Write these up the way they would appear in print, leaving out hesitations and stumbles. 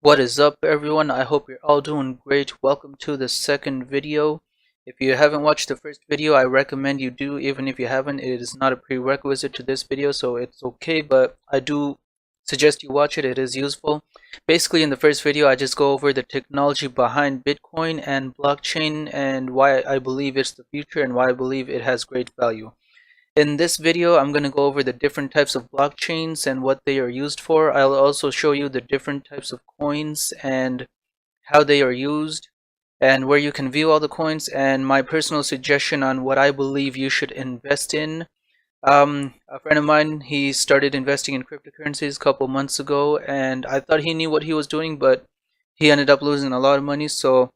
What is up, everyone? I hope you're all doing great. Welcome to the second video. If you haven't watched the first video, I recommend you do. Even if you haven't, it is not a prerequisite to this video, so it's okay, but I do suggest you watch it. It is useful. Basically, in the first video, I just go over the technology behind Bitcoin and blockchain and why I believe it's the future and why I believe it has great value. In this video, I'm going to go over the different types of blockchains and what they are used for. I'll also show you the different types of coins and how they are used and where you can view all the coins and my personal suggestion on what I believe you should invest in. A friend of mine, he started investing in cryptocurrencies a couple months ago and I thought he knew what he was doing, but he ended up losing a lot of money. So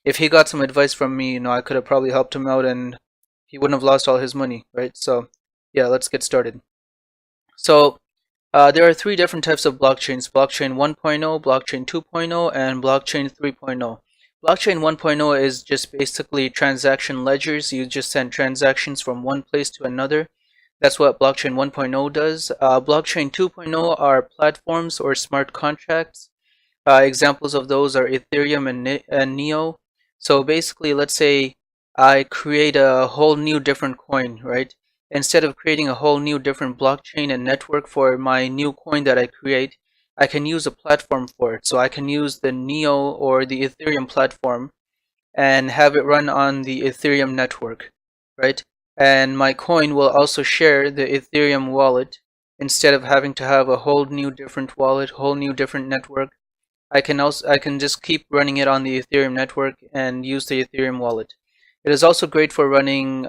if he got some advice from me, I could have probably helped him out and he wouldn't have lost all his money, right? So yeah, let's get started. So there are three different types of blockchains: blockchain 1.0, blockchain 2.0, and blockchain 3.0. Blockchain 1.0 is just basically transaction ledgers. You just send transactions from one place to another. That's what blockchain 1.0 does. Blockchain 2.0 are platforms or smart contracts. Examples of those are Ethereum and Neo. So basically, let's say I create a whole new different coin, right? Instead of creating a whole new different blockchain and network for my new coin that I create, I can use a platform for it. So I can use the Neo or the Ethereum platform and have it run on the Ethereum network, right? And my coin will also share the Ethereum wallet. Instead of having to have a whole new different wallet, whole new different network, I can just keep running it on the Ethereum network and use the Ethereum wallet. It is also great for running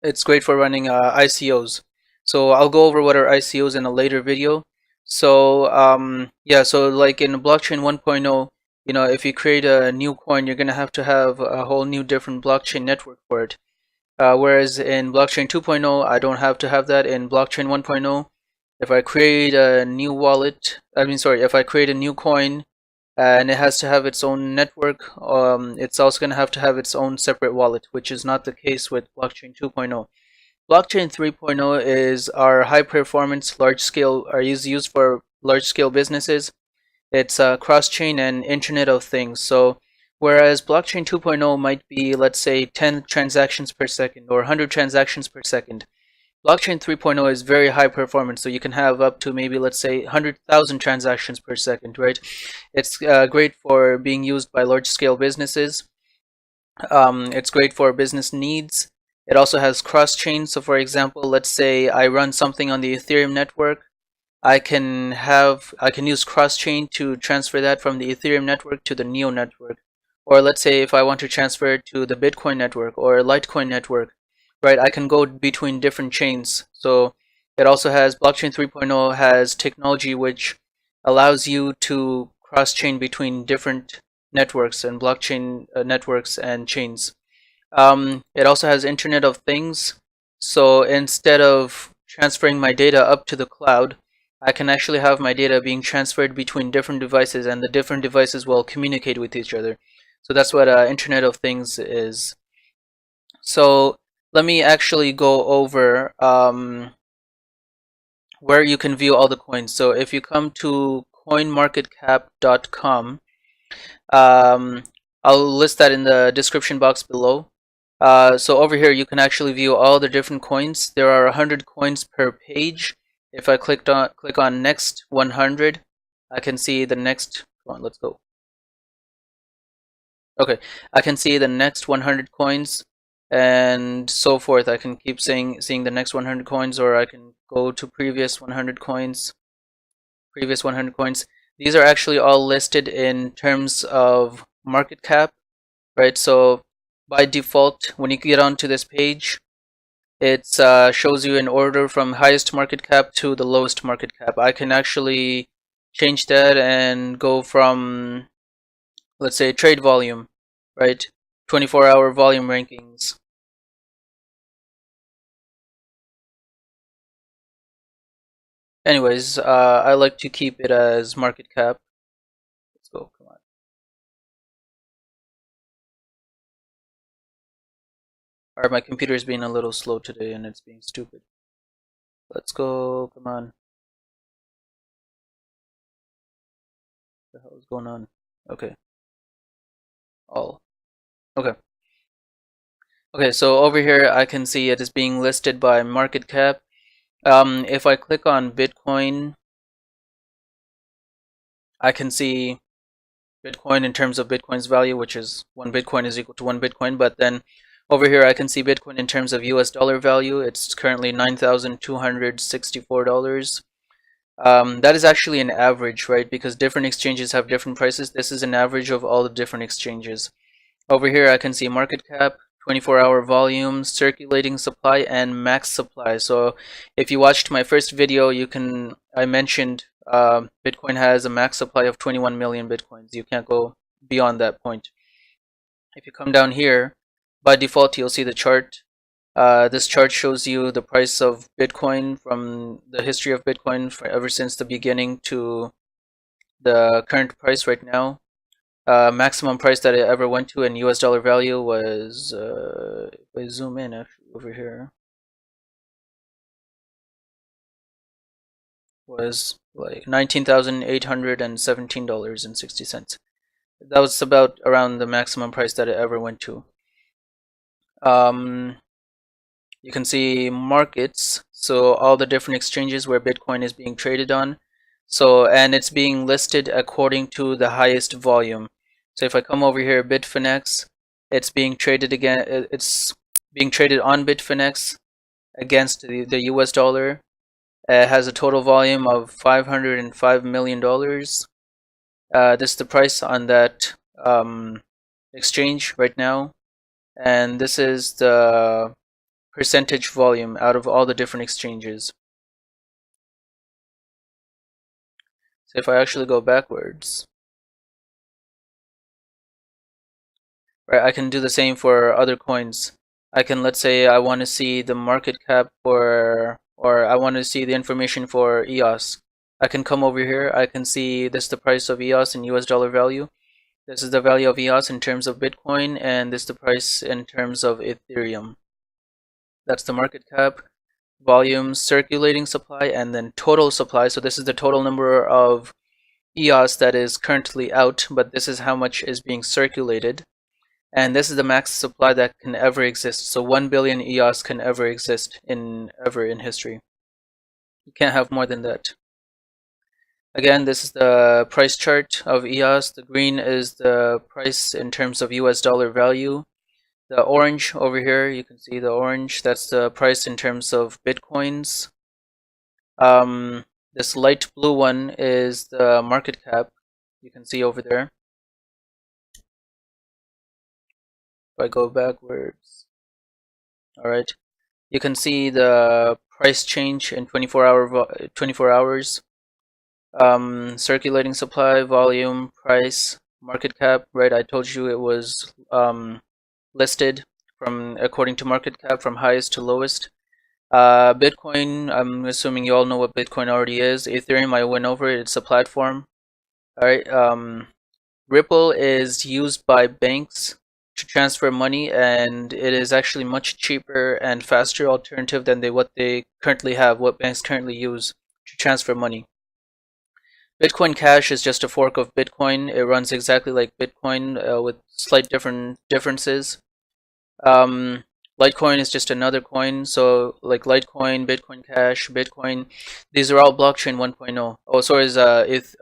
ICOs. So I'll go over what are ICOs in a later video. So yeah, so like in blockchain 1.0, if you create a new coin, you're gonna have to have a whole new different blockchain network for it. Whereas in blockchain 2.0, I don't have to have that. In blockchain 1.0, if I create a new if I create a new coin and it has to have its own network, it's also going to have its own separate wallet, which is not the case with blockchain 2.0. Blockchain 3.0 is our high performance used for large scale businesses. It's cross-chain and Internet of Things. So whereas blockchain 2.0 might be, let's say, 10 transactions per second or 100 transactions per second, blockchain 3.0 is very high performance, so you can have up to maybe, let's say, 100,000 transactions per second, right? It's great for being used by large scale businesses. It's great for business needs. It also has cross-chain. So for example, let's say I run something on the Ethereum network. I can use cross-chain to transfer that from the Ethereum network to the Neo network. Or let's say if I want to transfer it to the Bitcoin network or Litecoin network, right? I can go between different chains. So it also has blockchain 3.0 has technology which allows you to cross-chain between different networks and blockchain networks and chains. It also has Internet of Things. So instead of transferring my data up to the cloud, I can actually have my data being transferred between different devices, and the different devices will communicate with each other. So that's what Internet of Things is. So let me actually go over where you can view all the coins. So if you come to coinmarketcap.com, I'll list that in the description box below. So over here you can actually view all the different coins. There are 100 coins per page. If I click on next 100, I can see the next. Come on, let's go. Okay, I can see the next 100 coins and so forth. I can keep seeing the next 100 coins, or I can go to previous 100 coins. These are actually all listed in terms of market cap, right? So by default, when you get onto this page, it shows you in order from highest market cap to the lowest market cap. I can actually change that and go from, let's say, trade volume, right? 24-hour volume rankings. Anyways, I like to keep it as market cap. Let's go, come on. Alright, my computer's being a little slow today and it's being stupid. Let's go, come on. the hell is going on? Okay, all. Okay. Okay, so over here I can see it is being listed by market cap. If I click on Bitcoin, I can see Bitcoin in terms of Bitcoin's value, which is 1 Bitcoin is equal to 1 Bitcoin. But then over here I can see Bitcoin in terms of US dollar value. It's currently $9,264. That is actually an average, right? Because different exchanges have different prices. This is an average of all the different exchanges. Over here I can see market cap, 24-hour volume, circulating supply, and max supply. So if you watched my first video, I mentioned Bitcoin has a max supply of 21 million Bitcoins. You can't go beyond that point. If you come down here, by default you'll see the chart. This chart shows you the price of Bitcoin from the history of Bitcoin ever since the beginning to the current price right now. Maximum price that it ever went to in US dollar value was, if I zoom in actually over here, was like $19,817.60. That was about around the maximum price that it ever went to. You can see markets, so all the different exchanges where Bitcoin is being traded on. So, and it's being listed according to the highest volume. So if I come over here, Bitfinex, it's being traded again. It's being traded on Bitfinex against the US dollar. It has a total volume of $505 million. This is the price on that exchange right now, and this is the percentage volume out of all the different exchanges. So if I actually go backwards, right, I can do the same for other coins. I can, let's say I want to see the market cap for, or I want to see the information for EOS. I can come over here, I can see this is the price of EOS in US dollar value. This is the value of EOS in terms of Bitcoin, and this is the price in terms of Ethereum. That's the market cap, volume, circulating supply, and then total supply. So this is the total number of EOS that is currently out, but this is how much is being circulated. And this is the max supply that can ever exist. So 1 billion EOS can ever exist ever in history. You can't have more than that. Again, this is the price chart of EOS. The green is the price in terms of US dollar value. The orange over here, you can see the orange, that's the price in terms of Bitcoins. This light blue one is the market cap, you can see over there. If I go backwards, alright, you can see the price change in 24 hours. Circulating supply, volume, price, market cap, right? I told you it was listed from according to market cap from highest to lowest. Bitcoin, I'm assuming you all know what Bitcoin already is. Ethereum, I went over it, it's a platform. Alright, Ripple is used by banks to transfer money, and it is actually much cheaper and faster alternative than what they currently have, what banks currently use to transfer money. Bitcoin Cash is just a fork of Bitcoin. It runs exactly like Bitcoin with slight differences. Litecoin is just another coin. So like Litecoin, Bitcoin Cash, Bitcoin, these are all blockchain 1.0. Oh, so is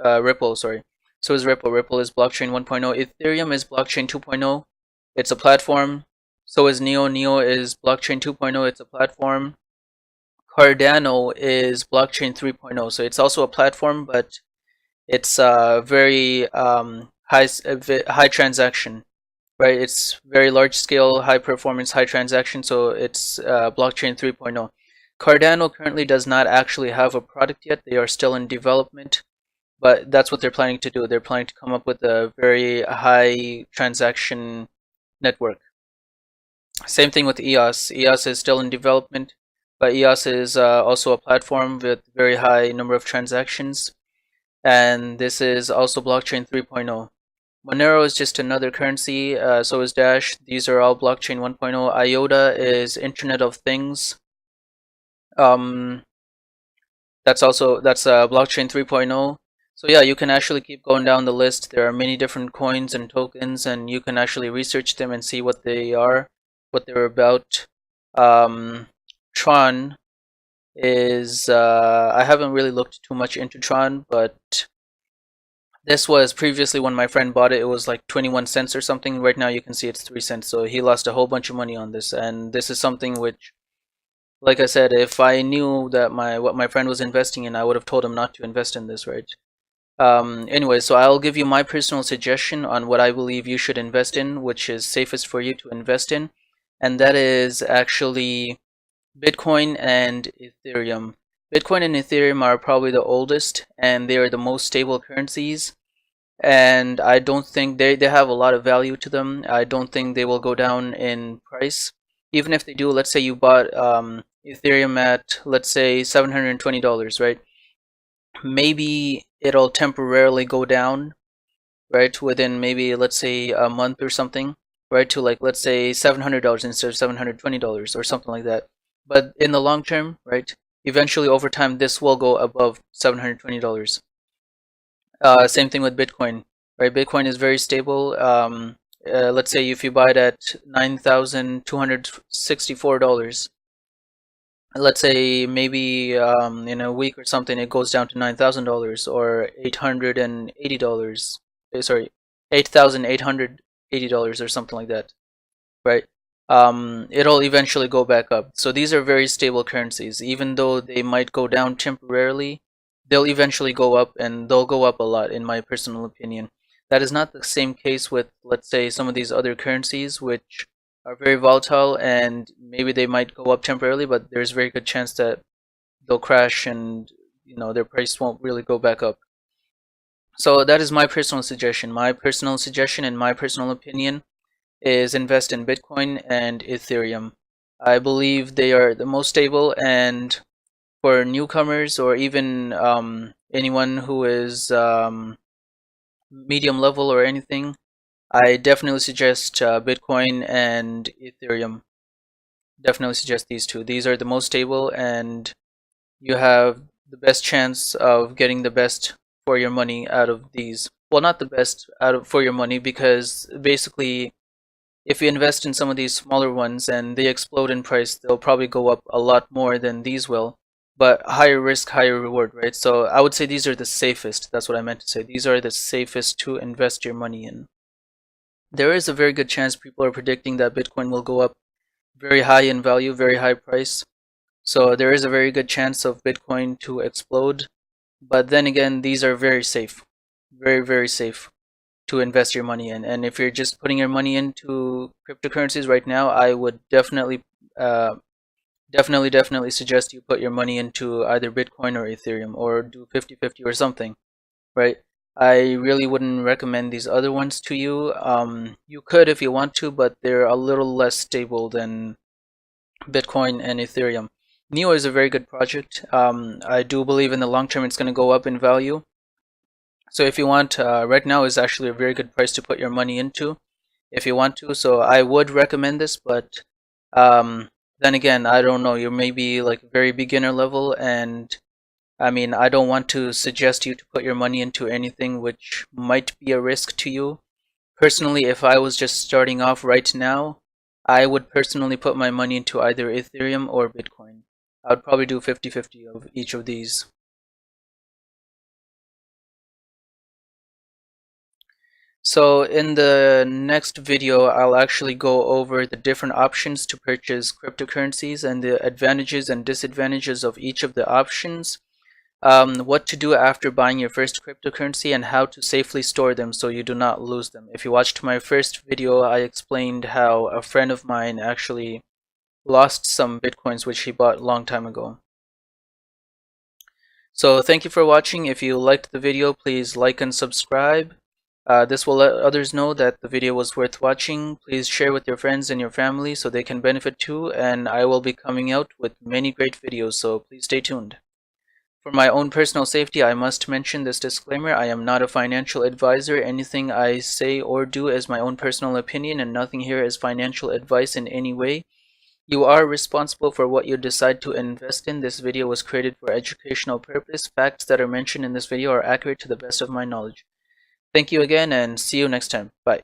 Ripple. Sorry. So is Ripple. Ripple is blockchain 1.0. Ethereum is blockchain 2.0. It's a platform. So is Neo. Neo is blockchain 2.0. It's a platform. Cardano is blockchain 3.0. So it's also a platform, but it's very high transaction, right? It's very large scale, high performance, high transaction. So it's blockchain 3.0. Cardano currently does not actually have a product yet. They are still in development, but that's what they're planning to do. They're planning to come up with a very high transaction network. Same thing with EOS. EOS is still in development, but EOS is also a platform with very high number of transactions. And this is also blockchain 3.0. Monero is just another currency, so is Dash. These are all blockchain 1.0. IOTA is Internet of Things. That's blockchain 3.0. So yeah, you can actually keep going down the list. There are many different coins and tokens, and you can actually research them and see what they are, what they're about. Um, Tron is I haven't really looked too much into Tron, but this was previously when my friend bought it. It was like 21 cents or something. Right now you can see it's 3 cents. So he lost a whole bunch of money on this, and this is something which, like I said, if I knew that what my friend was investing in, I would have told him not to invest in this, right? Anyway, so I'll give you my personal suggestion on what I believe you should invest in, which is safest for you to invest in, and that is actually Bitcoin and Ethereum. Bitcoin and Ethereum are probably the oldest, and they are the most stable currencies. And I don't think they have a lot of value to them. I don't think they will go down in price. Even if they do, let's say you bought Ethereum at, let's say, $720, right? Maybe it'll temporarily go down, right, within maybe, let's say, a month or something, right, to like, let's say, $700 instead of $720 or something like that. But in the long term, right, eventually over time this will go above $720. Same thing with Bitcoin, right? Bitcoin is very stable. Let's say if you buy it at $9,264, let's say maybe in a week or something it goes down to $9,000 or $880. Sorry, $8,880 or something like that, right? It'll eventually go back up. So these are very stable currencies. Even though they might go down temporarily, they'll eventually go up, and they'll go up a lot, in my personal opinion. That is not the same case with, let's say, some of these other currencies, which are very volatile, and maybe they might go up temporarily, but there's a very good chance that they'll crash, and their price won't really go back up. So that is my personal suggestion. My personal suggestion and my personal opinion is invest in Bitcoin and Ethereum. I believe they are the most stable, and for newcomers or even anyone who is medium level or anything, I definitely suggest Bitcoin and Ethereum. Definitely suggest these two. These are the most stable, and you have the best chance of getting the best for your money out of these. Well, not the best for your money, because basically if you invest in some of these smaller ones and they explode in price, they'll probably go up a lot more than these will. But higher risk, higher reward, right? So I would say these are the safest. That's what I meant to say. These are the safest to invest your money in. There is a very good chance people are predicting that Bitcoin will go up very high in value, very high price. So there is a very good chance of Bitcoin to explode. But then again, these are very safe. Very, very safe to invest your money in. And if you're just putting your money into cryptocurrencies right now, I would definitely suggest you put your money into either Bitcoin or Ethereum, or do 50-50 or something, right? I really wouldn't recommend these other ones to you. You could if you want to, but they're a little less stable than Bitcoin and Ethereum. Neo is a very good project. I do believe in the long term it's going to go up in value. So if you want, right now is actually a very good price to put your money into, if you want to. So I would recommend this, but then again, I don't know. You may be like very beginner level, and I mean, I don't want to suggest you to put your money into anything which might be a risk to you. Personally, if I was just starting off right now, I would personally put my money into either Ethereum or Bitcoin. I would probably do 50-50 of each of these. So in the next video, I'll actually go over the different options to purchase cryptocurrencies and the advantages and disadvantages of each of the options, what to do after buying your first cryptocurrency, and how to safely store them so you do not lose them. If you watched my first video, I explained how a friend of mine actually lost some bitcoins which he bought a long time ago. So thank you for watching. If you liked the video, please like and subscribe. This will let others know that the video was worth watching. Please share with your friends and your family so they can benefit too, and I will be coming out with many great videos, so please stay tuned. For my own personal safety, I must mention this disclaimer: I am not a financial advisor. Anything I say or do is my own personal opinion, and nothing here is financial advice in any way. You are responsible for what you decide to invest in. This video was created for educational purpose. Facts that are mentioned in this video are accurate to the best of my knowledge. Thank you again and see you next time. Bye.